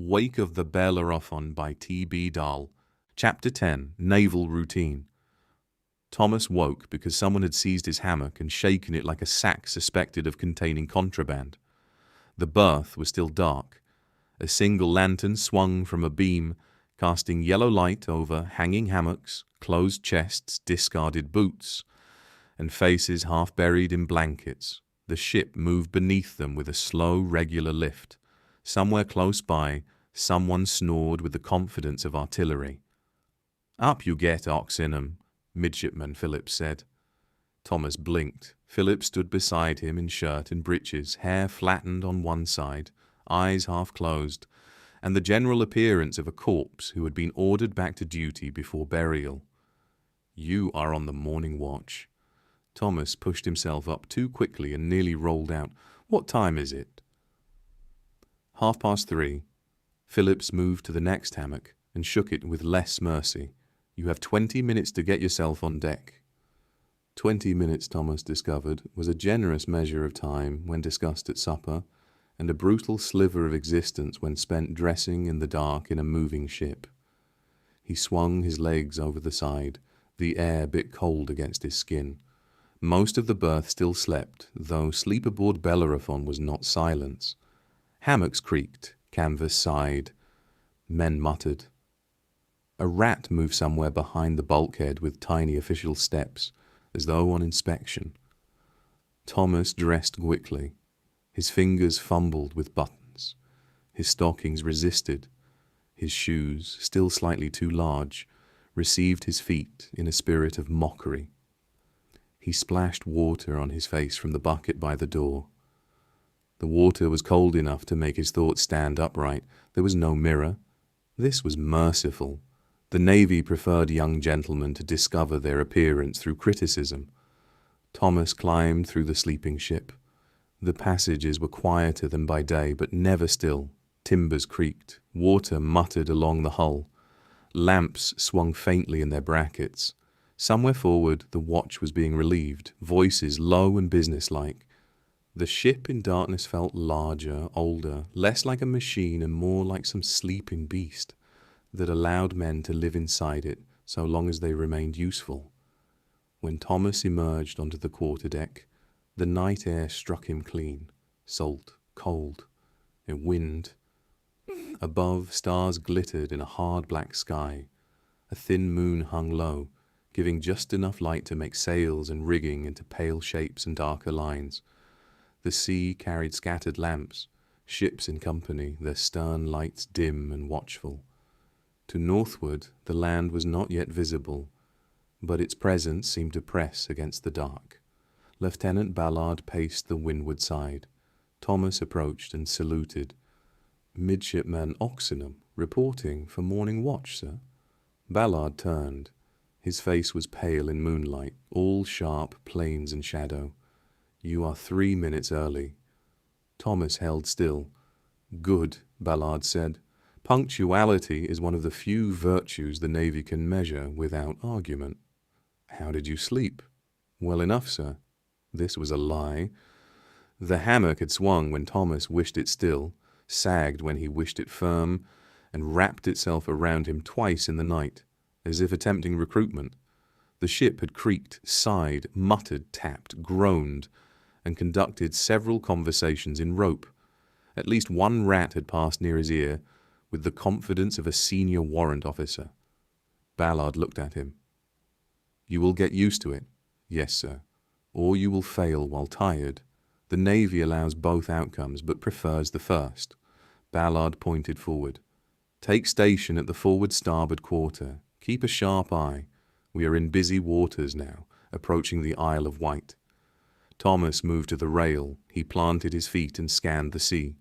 Wake of the Bellerephon by T.B. Dahl. Chapter 10. Naval Routine. Thomas woke because someone had seized his hammock and shaken it like a sack suspected of containing contraband. The berth was still dark. A single lantern swung from a beam, casting yellow light over hanging hammocks, closed chests, discarded boots, and faces half buried in blankets. The ship moved beneath them with a slow, regular lift. Somewhere close by, someone snored with the confidence of artillery. "Up you get, Oxenham," Midshipman Phillips said. Thomas blinked. Phillips stood beside him in shirt and breeches, hair flattened on one side, eyes half closed, and the general appearance of a corpse who had been ordered back to duty before burial. "You are on the morning watch." Thomas pushed himself up too quickly and nearly rolled out. "What time is it?" 3:30. Phillips moved to the next hammock and shook it with less mercy. "You have 20 minutes to get yourself on deck." 20 minutes, Thomas discovered, was a generous measure of time when discussed at supper, and a brutal sliver of existence when spent dressing in the dark in a moving ship. He swung his legs over the side, the air bit cold against his skin. Most of the berth still slept, though sleep aboard Bellerephon was not silence. Hammocks creaked, canvas sighed, men muttered. A rat moved somewhere behind the bulkhead with tiny official steps, as though on inspection. Thomas dressed quickly. His fingers fumbled with buttons. His stockings resisted. His shoes, still slightly too large, received his feet in a spirit of mockery. He splashed water on his face from the bucket by the door. The water was cold enough to make his thoughts stand upright. There was no mirror. This was merciful. The Navy preferred young gentlemen to discover their appearance through criticism. Thomas climbed through the sleeping ship. The passages were quieter than by day, but never still. Timbers creaked. Water muttered along the hull. Lamps swung faintly in their brackets. Somewhere forward, the watch was being relieved, voices low and businesslike. The ship in darkness felt larger, older, less like a machine and more like some sleeping beast that allowed men to live inside it so long as they remained useful. When Thomas emerged onto the quarterdeck, the night air struck him clean, salt, cold, a wind. Above, stars glittered in a hard black sky. A thin moon hung low, giving just enough light to make sails and rigging into pale shapes and darker lines. The sea carried scattered lamps, ships in company, their stern lights dim and watchful. To northward, the land was not yet visible, but its presence seemed to press against the dark. Lieutenant Ballard paced the windward side. Thomas approached and saluted. "Midshipman Oxenham, reporting for morning watch, sir." Ballard turned. His face was pale in moonlight, all sharp planes and shadow. "You are 3 minutes early." Thomas held still. "Good," Ballard said. "Punctuality is one of the few virtues the Navy can measure without argument." "How did you sleep?" "Well enough, sir." This was a lie. The hammock had swung when Thomas wished it still, sagged when he wished it firm, and wrapped itself around him twice in the night, as if attempting recruitment. The ship had creaked, sighed, muttered, tapped, groaned, and conducted several conversations in rope. At least one rat had passed near his ear, with the confidence of a senior warrant officer. Ballard looked at him. "You will get used to it." "Yes, sir." "Or you will fail while tired. The Navy allows both outcomes, but prefers the first." Ballard pointed forward. "Take station at the forward starboard quarter. Keep a sharp eye. We are in busy waters now, approaching the Isle of Wight." Thomas moved to the rail. He planted his feet and scanned the sea.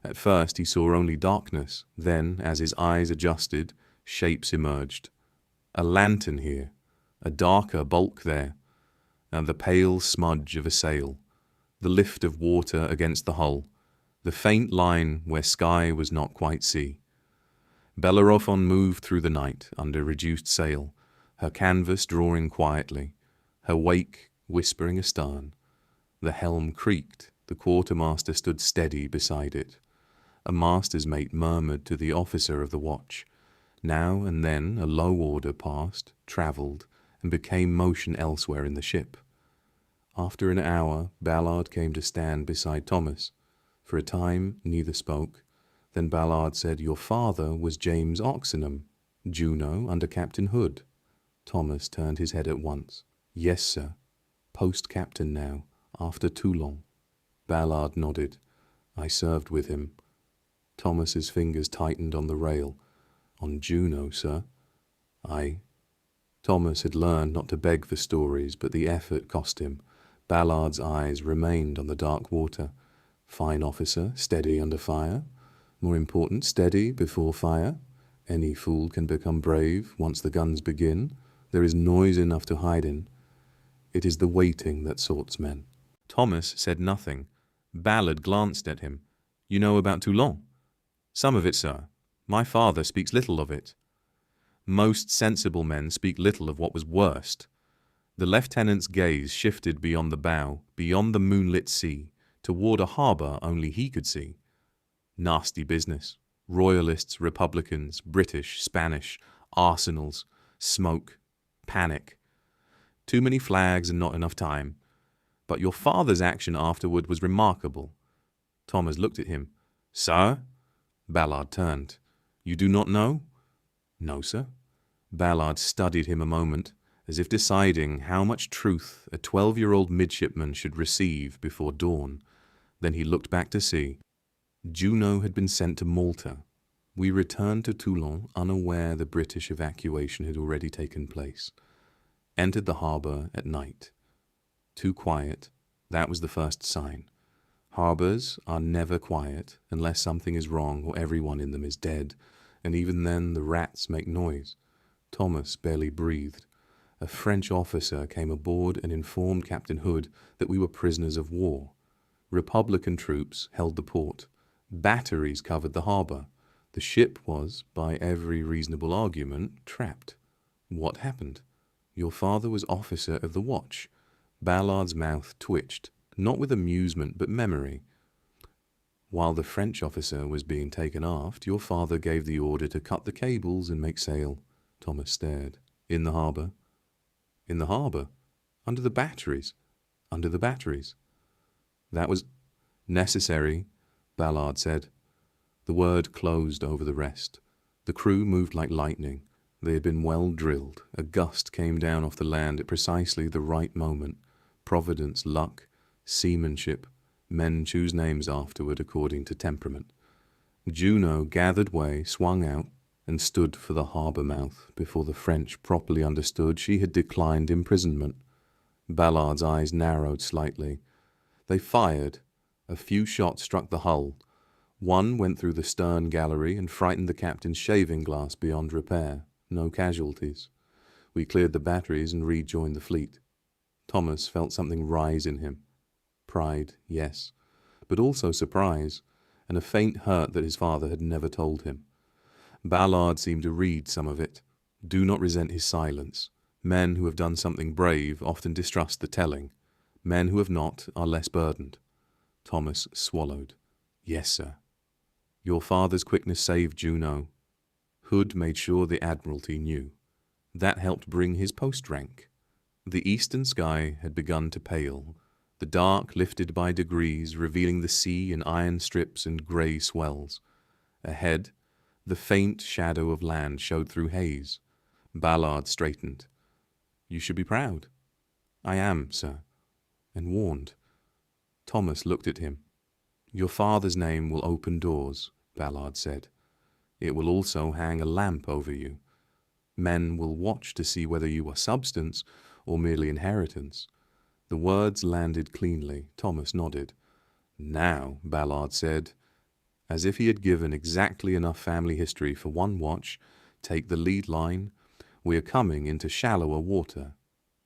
At first he saw only darkness. Then, as his eyes adjusted, shapes emerged. A lantern here, a darker bulk there, and the pale smudge of a sail, the lift of water against the hull, the faint line where sky was not quite sea. Bellerephon moved through the night under reduced sail, her canvas drawing quietly, her wake whispering astern. The helm creaked. The quartermaster stood steady beside it. A master's mate murmured to the officer of the watch. Now and then a low order passed, travelled, and became motion elsewhere in the ship. After an hour, Ballard came to stand beside Thomas. For a time neither spoke. Then Ballard said, "Your father was James Oxenham, Juno, under Captain Hood." Thomas turned his head at once. "Yes, sir. Post-captain now, after Toulon." Ballard nodded. "I served with him." Thomas's fingers tightened on the rail. "On Juno, sir?" "Aye." Thomas had learned not to beg for stories, but the effort cost him. Ballard's eyes remained on the dark water. "Fine officer, steady under fire. More important, steady before fire. Any fool can become brave once the guns begin. There is noise enough to hide in. It is the waiting that sorts men." Thomas said nothing. Ballard glanced at him. "You know about Toulon?" "Some of it, sir. My father speaks little of it." Most sensible men speak little of what was worst. The lieutenant's gaze shifted beyond the bow, beyond the moonlit sea, toward a harbour only he could see. Nasty business. Royalists, Republicans, British, Spanish, arsenals, smoke, panic. Too many flags and not enough time. But your father's action afterward was remarkable. Thomas looked at him. "Sir?" Ballard turned. "You do not know?" "No, sir." Ballard studied him a moment, as if deciding how much truth a 12-year-old midshipman should receive before dawn. Then he looked back to sea. "Juno had been sent to Malta. We returned to Toulon, unaware the British evacuation had already taken place. Entered the harbour at night. Too quiet. That was the first sign. Harbours are never quiet unless something is wrong or everyone in them is dead, and even then the rats make noise." Thomas barely breathed. A French officer came aboard and informed Captain Hood that we were prisoners of war. Republican troops held the port. Batteries covered the harbour. The ship was, by every reasonable argument, trapped. What happened? Your father was officer of the watch. Ballard's mouth twitched, not with amusement but memory. While the French officer was being taken aft, your father gave the order to cut the cables and make sail. Thomas stared. "In the harbour?" "In the harbour? Under the batteries?" "Under the batteries." "That was necessary," Ballard said. The word closed over the rest. The crew moved like lightning. They had been well drilled. A gust came down off the land at precisely the right moment. Providence, luck, seamanship. Men choose names afterward according to temperament. Juno gathered way, swung out, and stood for the harbour mouth before the French properly understood she had declined imprisonment. Ballard's eyes narrowed slightly. They fired. A few shots struck the hull. One went through the stern gallery and frightened the captain's shaving glass beyond repair. No casualties. We cleared the batteries and rejoined the fleet. Thomas felt something rise in him. Pride, yes, but also surprise, and a faint hurt that his father had never told him. Ballard seemed to read some of it. Do not resent his silence. Men who have done something brave often distrust the telling. Men who have not are less burdened. Thomas swallowed. "Yes, sir." "Your father's quickness saved Juno." Hood made sure the Admiralty knew. That helped bring his post rank. The eastern sky had begun to pale. The dark lifted by degrees, revealing the sea in iron strips and grey swells. Ahead, the faint shadow of land showed through haze. Ballard straightened. "You should be proud." "I am, sir." And warned. Thomas looked at him. "Your father's name will open doors," Ballard said. "It will also hang a lamp over you. Men will watch to see whether you are substance or merely inheritance." The words landed cleanly. Thomas nodded. "Now," Ballard said, as if he had given exactly enough family history for one watch, "take the lead line. We are coming into shallower water."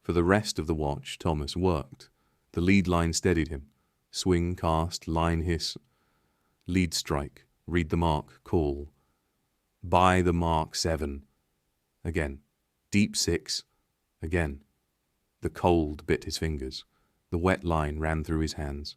For the rest of the watch, Thomas worked. The lead line steadied him. Swing, cast, line hiss. Lead strike. Read the mark. Call. By the mark 7. Again. Deep 6. Again. The cold bit his fingers. The wet line ran through his hands.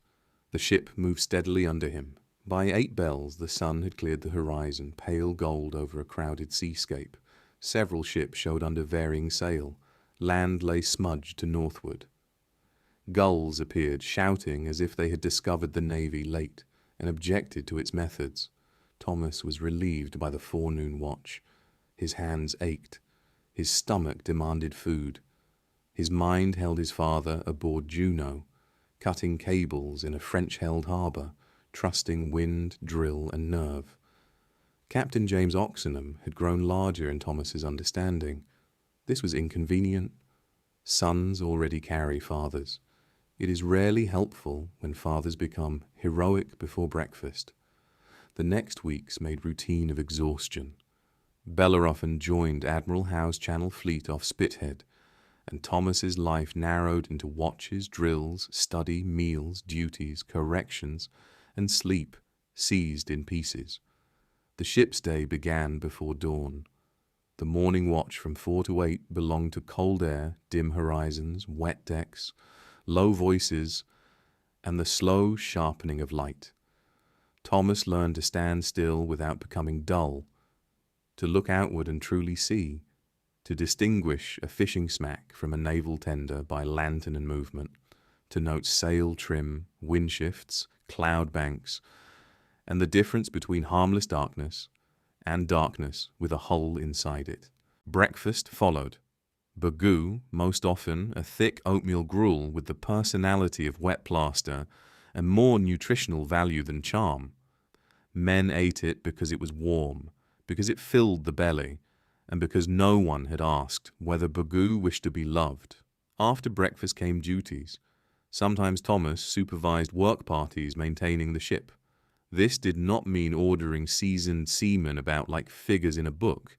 The ship moved steadily under him. By 8 bells, the sun had cleared the horizon, pale gold over a crowded seascape. Several ships showed under varying sail. Land lay smudged to northward. Gulls appeared, shouting as if they had discovered the navy late and objected to its methods. Thomas was relieved by the forenoon watch. His hands ached. His stomach demanded food. His mind held his father aboard Juno, cutting cables in a French-held harbour, trusting wind, drill, and nerve. Captain James Oxenham had grown larger in Thomas's understanding. This was inconvenient. Sons already carry fathers. It is rarely helpful when fathers become heroic before breakfast. The next weeks made routine of exhaustion. Bellerephon joined Admiral Howe's Channel Fleet off Spithead, and Thomas's life narrowed into watches, drills, study, meals, duties, corrections, and sleep seized in pieces. The ship's day began before dawn. The morning watch from 4 to 8 belonged to cold air, dim horizons, wet decks, low voices, and the slow sharpening of light. Thomas learned to stand still without becoming dull, to look outward and truly see, to distinguish a fishing smack from a naval tender by lantern and movement, to note sail trim, wind shifts, cloud banks, and the difference between harmless darkness and darkness with a hole inside it. Breakfast followed. Burgoo, most often a thick oatmeal gruel with the personality of wet plaster and more nutritional value than charm. Men ate it because it was warm, because it filled the belly, and because no one had asked whether Burgoo wished to be loved. After breakfast came duties. Sometimes Thomas supervised work parties maintaining the ship. This did not mean ordering seasoned seamen about like figures in a book.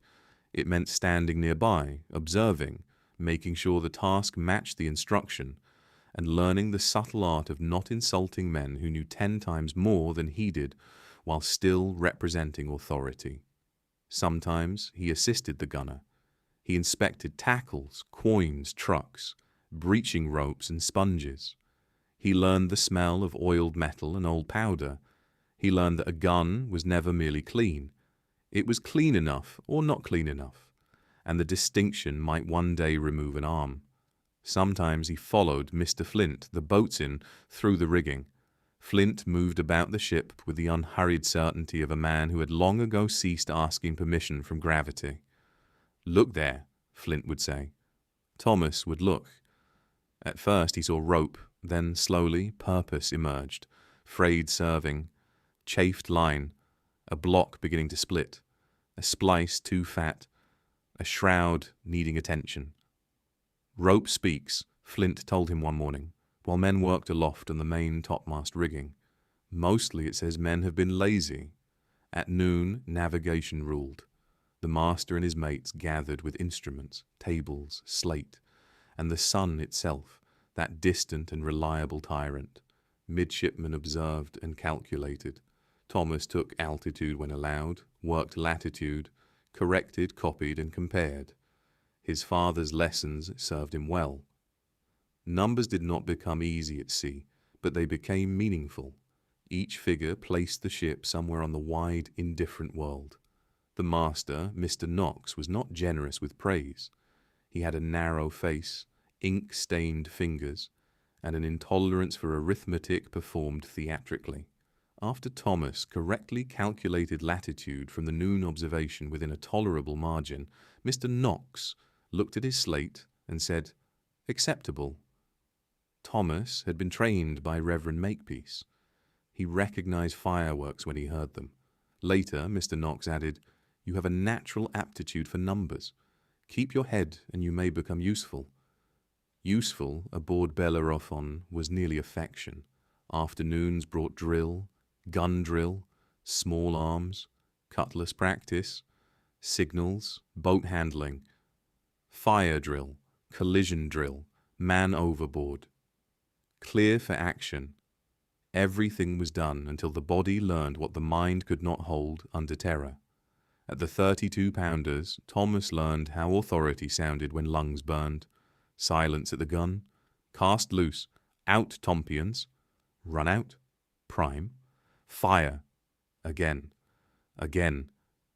It meant standing nearby, observing, making sure the task matched the instruction, and learning the subtle art of not insulting men who knew 10 times more than he did while still representing authority. Sometimes he assisted the gunner. He inspected tackles, quoins, trucks, breeching ropes, and sponges. He learned the smell of oiled metal and old powder. He learned that a gun was never merely clean. It was clean enough or not clean enough, and the distinction might one day remove an arm. Sometimes he followed Mr. Flint, the boatswain, through the rigging. Flint moved about the ship with the unhurried certainty of a man who had long ago ceased asking permission from gravity. "Look there," Flint would say. Thomas would look. At first he saw rope, then slowly purpose emerged, frayed serving, chafed line, a block beginning to split, a splice too fat, a shroud needing attention. "Rope speaks," Flint told him one morning, while men worked aloft on the main topmast rigging. "Mostly it says men have been lazy." At noon, navigation ruled. The master and his mates gathered with instruments, tables, slate, and the sun itself, that distant and reliable tyrant. Midshipmen observed and calculated. Thomas took altitude when allowed, worked latitude, corrected, copied, and compared. His father's lessons served him well. Numbers did not become easy at sea, but they became meaningful. Each figure placed the ship somewhere on the wide, indifferent world. The master, Mr. Knox, was not generous with praise. He had a narrow face, ink-stained fingers, and an intolerance for arithmetic performed theatrically. After Thomas correctly calculated latitude from the noon observation within a tolerable margin, Mr. Knox looked at his slate and said, "Acceptable." Thomas had been trained by Reverend Makepeace. He recognized fireworks when he heard them. Later, Mr. Knox added, "You have a natural aptitude for numbers. Keep your head and you may become useful." Useful aboard Bellerephon was nearly affection. Afternoons brought drill, gun drill, small arms, cutlass practice, signals, boat handling, fire drill, collision drill, man overboard. Clear for action. Everything was done until the body learned what the mind could not hold under terror. At the 32-pounders, Thomas learned how authority sounded when lungs burned. Silence at the gun. Cast loose. Out tompions. Run out. Prime. Fire. Again. Again.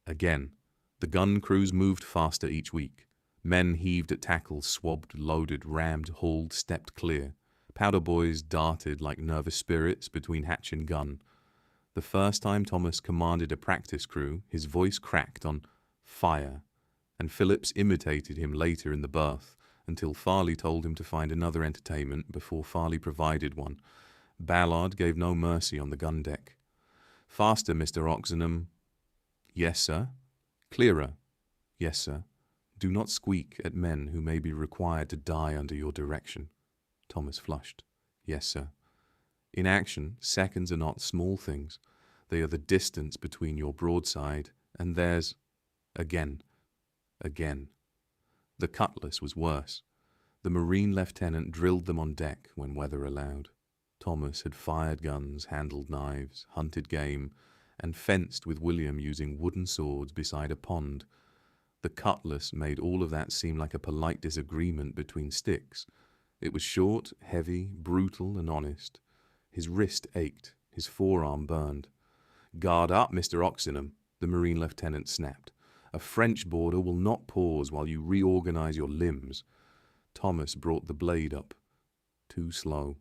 Again. The gun crews moved faster each week. Men heaved at tackles, swabbed, loaded, rammed, hauled, stepped clear. Powder boys darted like nervous spirits between hatch and gun. The first time Thomas commanded a practice crew, his voice cracked on fire, and Phillips imitated him later in the berth until Farley told him to find another entertainment before Farley provided one. Ballard gave no mercy on the gun deck. Faster, Mr. Oxenham. Yes, sir. Clearer. Yes, sir. Do not squeak at men who may be required to die under your direction. Thomas flushed. Yes, sir. In action, seconds are not small things. They are the distance between your broadside and theirs. Again. Again. The cutlass was worse. The Marine lieutenant drilled them on deck when weather allowed. Thomas had fired guns, handled knives, hunted game, and fenced with William using wooden swords beside a pond. The cutlass made all of that seem like a polite disagreement between sticks. It was short, heavy, brutal, and honest. His wrist ached, his forearm burned. Guard up, Mr. Oxenham, the Marine lieutenant snapped. A French border will not pause while you reorganize your limbs. Thomas brought the blade up. Too slow.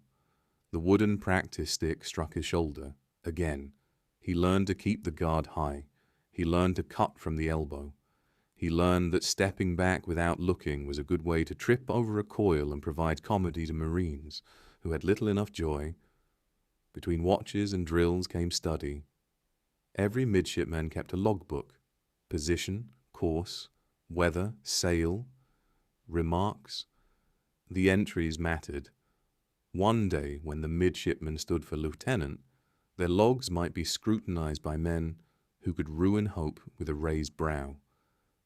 The wooden practice stick struck his shoulder. Again. He learned to keep the guard high. He learned to cut from the elbow. He learned that stepping back without looking was a good way to trip over a coil and provide comedy to Marines, who had little enough joy. Between watches and drills came study. Every midshipman kept a logbook. Position, course, weather, sail, remarks. The entries mattered. One day, when the midshipman stood for lieutenant, their logs might be scrutinized by men who could ruin hope with a raised brow.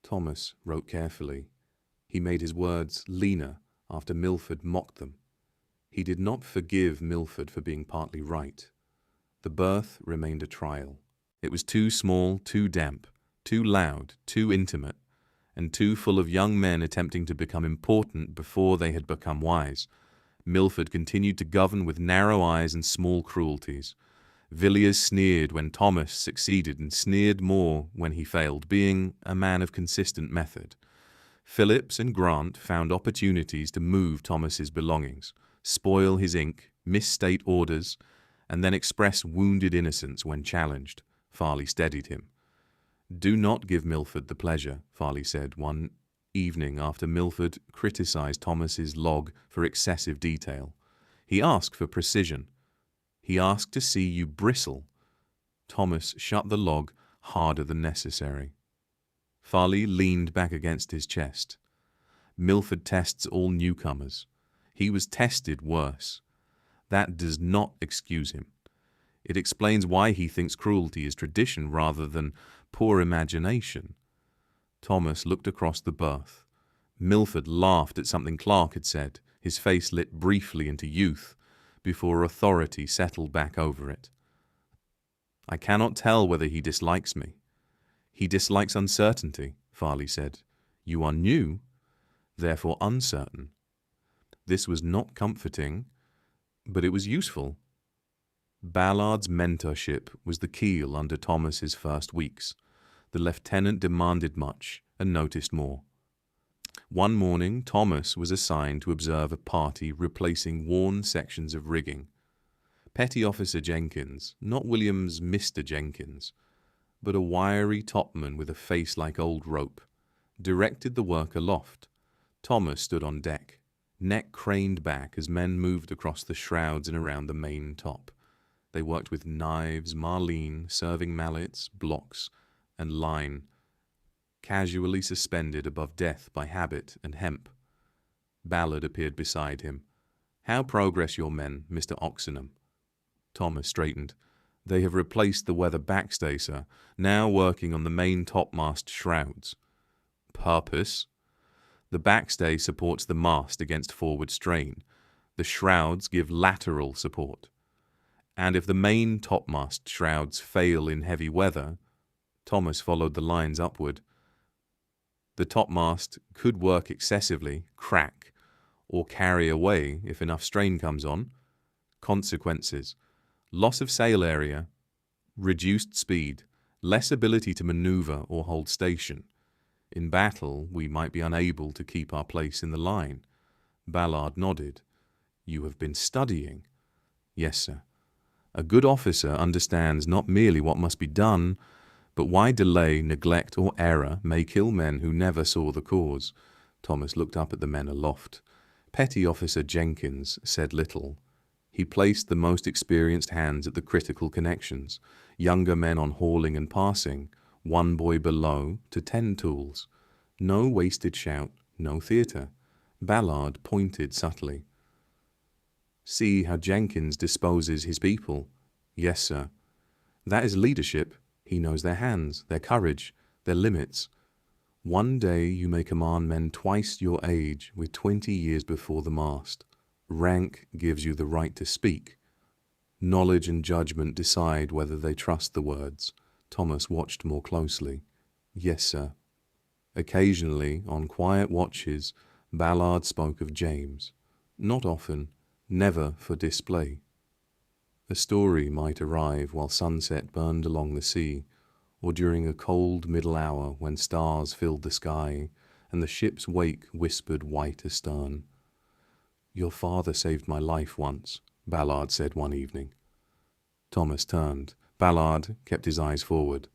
Thomas wrote carefully. He made his words leaner after Milford mocked them. He did not forgive Milford for being partly right. The berth remained a trial. It was too small, too damp, too loud, too intimate, and too full of young men attempting to become important before they had become wise. Milford continued to govern with narrow eyes and small cruelties. Villiers sneered when Thomas succeeded and sneered more when he failed, being a man of consistent method. Phillips and Grant found opportunities to move Thomas's belongings, spoil his ink, misstate orders, and then express wounded innocence when challenged. Farley steadied him. Do not give Milford the pleasure, Farley said one evening after Milford criticized Thomas's log for excessive detail. He asked for precision. He asked to see you bristle. Thomas shut the log harder than necessary. Farley leaned back against his chest. Milford tests all newcomers. He was tested worse. That does not excuse him. It explains why he thinks cruelty is tradition rather than poor imagination. Thomas looked across the berth. Milford laughed at something Clark had said, his face lit briefly into youth, before authority settled back over it. I cannot tell whether he dislikes me. He dislikes uncertainty, Farley said. You are new, therefore uncertain. This was not comforting, but it was useful. Ballard's mentorship was the keel under Thomas's first weeks. The lieutenant demanded much and noticed more. One morning, Thomas was assigned to observe a party replacing worn sections of rigging. Petty Officer Jenkins, not William's Mr. Jenkins, but a wiry topman with a face like old rope, directed the work aloft. Thomas stood on deck, neck craned back as men moved across the shrouds and around the main top. They worked with knives, marline, serving mallets, blocks, and line, casually suspended above death by habit and hemp. Ballard appeared beside him. How progress your men, Mr. Oxenham? Thomas straightened. They have replaced the weather backstay, sir, now working on the main topmast shrouds. Purpose? The backstay supports the mast against forward strain. The shrouds give lateral support. And if the main topmast shrouds fail in heavy weather, Thomas followed the lines upward. The topmast could work excessively, crack, or carry away if enough strain comes on. Consequences: loss of sail area, Reduced speed, less ability to maneuver or hold station. In battle, we might be unable to keep our place in the line. Ballard nodded. You have been studying? Yes, sir. A good officer understands not merely what must be done, but why delay, neglect, or error may kill men who never saw the cause. Thomas looked up at the men aloft. Petty Officer Jenkins said little. He placed the most experienced hands at the critical connections, younger men on hauling and passing, one boy below to 10 tools. No wasted shout, no theatre. Ballard pointed subtly. See how Jenkins disposes his people. Yes, sir. That is leadership. He knows their hands, their courage, their limits. One day you may command men twice your age with 20 years before the mast. Rank gives you the right to speak. Knowledge and judgment decide whether they trust the words. Thomas watched more closely. Yes, sir. Occasionally, on quiet watches, Ballard spoke of James. Not often, never for display. A story might arrive while sunset burned along the sea, or during a cold middle hour when stars filled the sky and the ship's wake whispered white astern. Your father saved my life once, Ballard said one evening. Thomas turned. Ballard kept his eyes forward.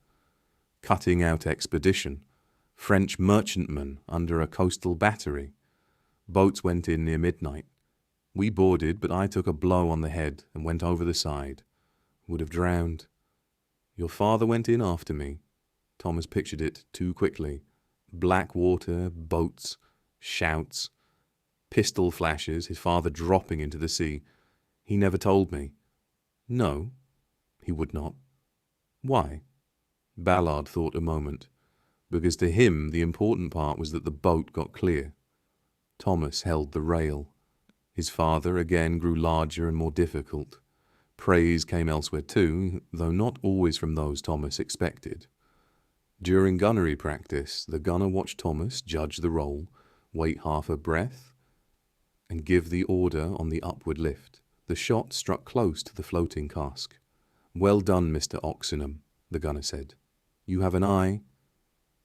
Cutting out expedition. French merchantmen under a coastal battery. Boats went in near midnight. We boarded, but I took a blow on the head and went over the side. Would have drowned. Your father went in after me. Thomas pictured it too quickly. Black water, boats, shouts, pistol flashes, his father dropping into the sea. He never told me. No, he would not. Why? Ballard thought a moment. Because to him the important part was that the boat got clear. Thomas held the rail. His father again grew larger and more difficult. Praise came elsewhere too, though not always from those Thomas expected. During gunnery practice, the gunner watched Thomas judge the roll, wait half a breath, and give the order on the upward lift. The shot struck close to the floating cask. Well done, Mr. Oxenham, the gunner said. You have an eye.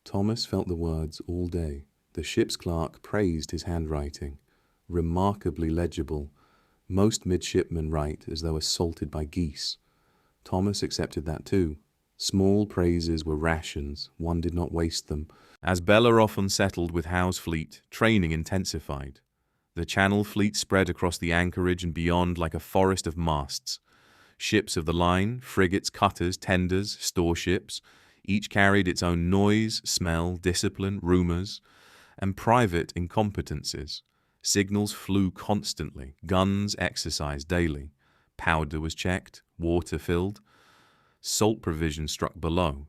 Thomas felt the words all day. The ship's clerk praised his handwriting. Remarkably legible. Most midshipmen write as though assaulted by geese. Thomas accepted that too. Small praises were rations. One did not waste them. As Bellerephon settled with Howe's fleet, training intensified. The Channel fleet spread across the anchorage and beyond like a forest of masts. Ships of the line, frigates, cutters, tenders, storeships, each carried its own noise, smell, discipline, rumours, and private incompetences. Signals flew constantly, guns exercised daily, powder was checked, water filled, salt provision struck below,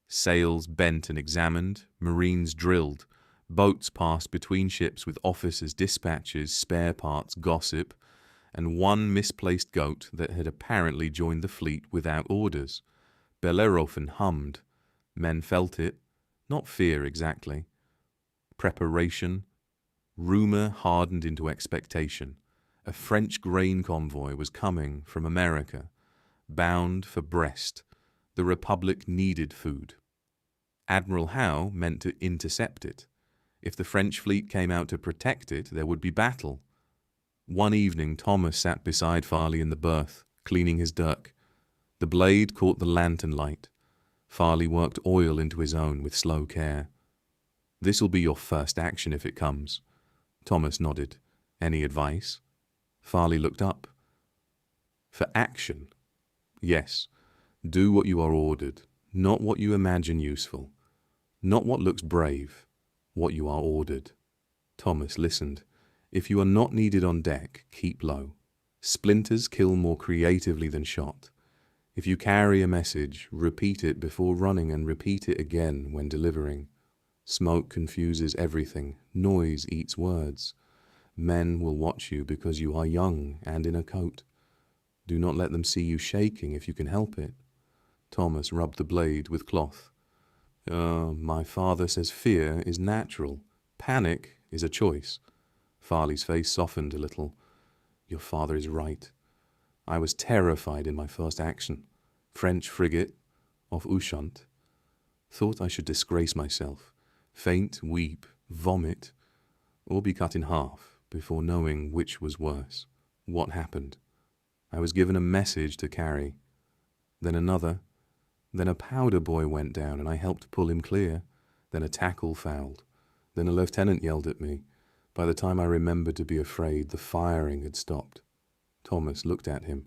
sails bent and examined, marines drilled, boats passed between ships with officers' dispatches, spare parts, gossip, and one misplaced goat that had apparently joined the fleet without orders. Bellerephon hummed. Men felt it, not fear exactly. Preparation. Rumour hardened into expectation. A French grain convoy was coming from America, bound for Brest. The Republic needed food. Admiral Howe meant to intercept it. If the French fleet came out to protect it, there would be battle. One evening Thomas sat beside Farley in the berth, cleaning his dirk. The blade caught the lantern light. Farley worked oil into his own with slow care. This'll be your first action if it comes. Thomas nodded. Any advice? Farley looked up. For action? Yes. Do what you are ordered, not what you imagine useful. Not what looks brave, what you are ordered. Thomas listened. If you are not needed on deck, keep low. Splinters kill more creatively than shot. If you carry a message, repeat it before running and repeat it again when delivering. Smoke confuses everything. Noise eats words. Men will watch you because you are young and in a coat. Do not let them see you shaking if you can help it. Thomas rubbed the blade with cloth. My father says fear is natural. Panic is a choice. Farley's face softened a little. Your father is right. I was terrified in my first action. French frigate off Ushant. Thought I should disgrace myself, faint, weep, vomit, or be cut in half before knowing which was worse. What happened? I was given a message to carry. Then another. Then a powder boy went down and I helped pull him clear. Then a tackle fouled. Then a lieutenant yelled at me. By the time I remembered to be afraid, the firing had stopped. Thomas looked at him.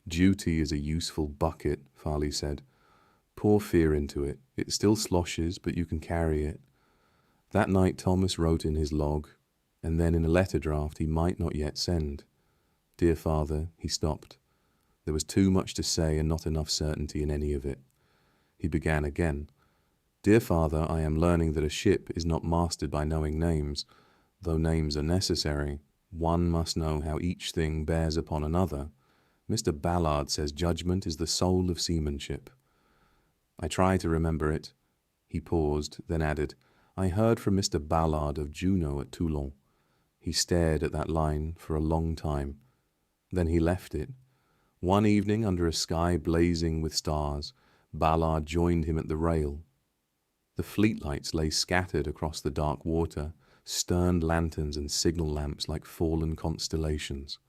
Duty is a useful bucket, Farley said. Pour fear into it. It still sloshes, but you can carry it. That night Thomas wrote in his log, and then in a letter draft he might not yet send. Dear Father, he stopped. There was too much to say and not enough certainty in any of it. He began again. Dear Father, I am learning that a ship is not mastered by knowing names. Though names are necessary, one must know how each thing bears upon another. Mr. Ballard says judgment is the soul of seamanship. I try to remember it. He paused, then added, I heard from Mr. Ballard of Juno at Toulon. He stared at that line for a long time. Then he left it. One evening, under a sky blazing with stars, Ballard joined him at the rail. The fleet lights lay scattered across the dark water, stern lanterns and signal lamps like fallen constellations.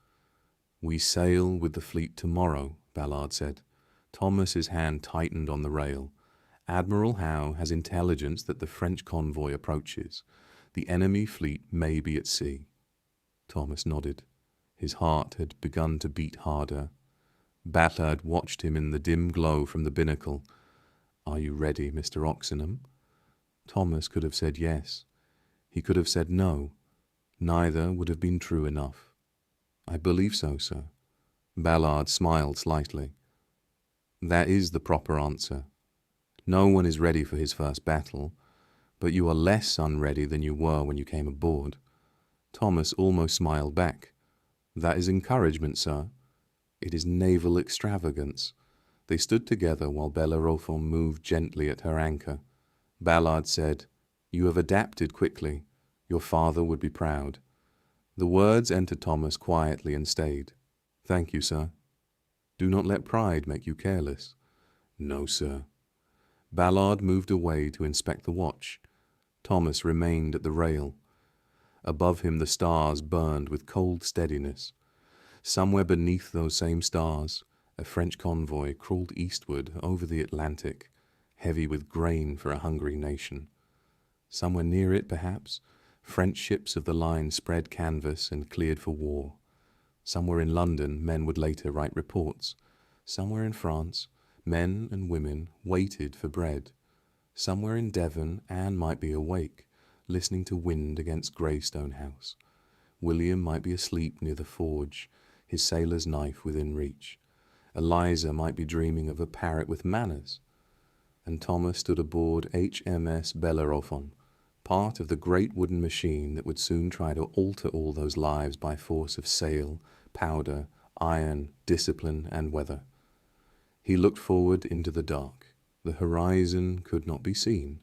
We sail with the fleet tomorrow, Ballard said. Thomas's hand tightened on the rail. Admiral Howe has intelligence that the French convoy approaches. The enemy fleet may be at sea. Thomas nodded. His heart had begun to beat harder. Ballard watched him in the dim glow from the binnacle. Are you ready, Mr. Oxenham? Thomas could have said yes. He could have said no. Neither would have been true enough. I believe so, sir. Ballard smiled slightly. That is the proper answer. No one is ready for his first battle, but you are less unready than you were when you came aboard. Thomas almost smiled back. That is encouragement, sir. It is naval extravagance. They stood together while Bellerephon moved gently at her anchor. Ballard said, You have adapted quickly. Your father would be proud. The words entered Thomas quietly and stayed. Thank you, sir. Do not let pride make you careless. No, sir. Ballard moved away to inspect the watch. Thomas remained at the rail. Above him the stars burned with cold steadiness. Somewhere beneath those same stars, a French convoy crawled eastward over the Atlantic, heavy with grain for a hungry nation. Somewhere near it, perhaps, French ships of the line spread canvas and cleared for war. Somewhere in London, men would later write reports. Somewhere in France, men and women waited for bread. Somewhere in Devon, Anne might be awake, listening to wind against Greystone House. William might be asleep near the forge, his sailor's knife within reach. Eliza might be dreaming of a parrot with manners. And Thomas stood aboard HMS Bellerephon, part of the great wooden machine that would soon try to alter all those lives by force of sail, powder, iron, discipline, and weather. He looked forward into the dark. The horizon could not be seen.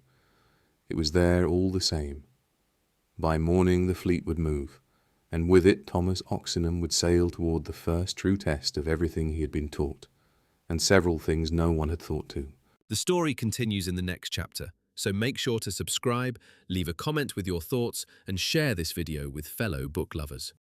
It was there all the same. By morning the fleet would move, and with it Thomas Oxenham would sail toward the first true test of everything he had been taught, and several things no one had thought to. The story continues in the next chapter, so make sure to subscribe, leave a comment with your thoughts, and share this video with fellow book lovers.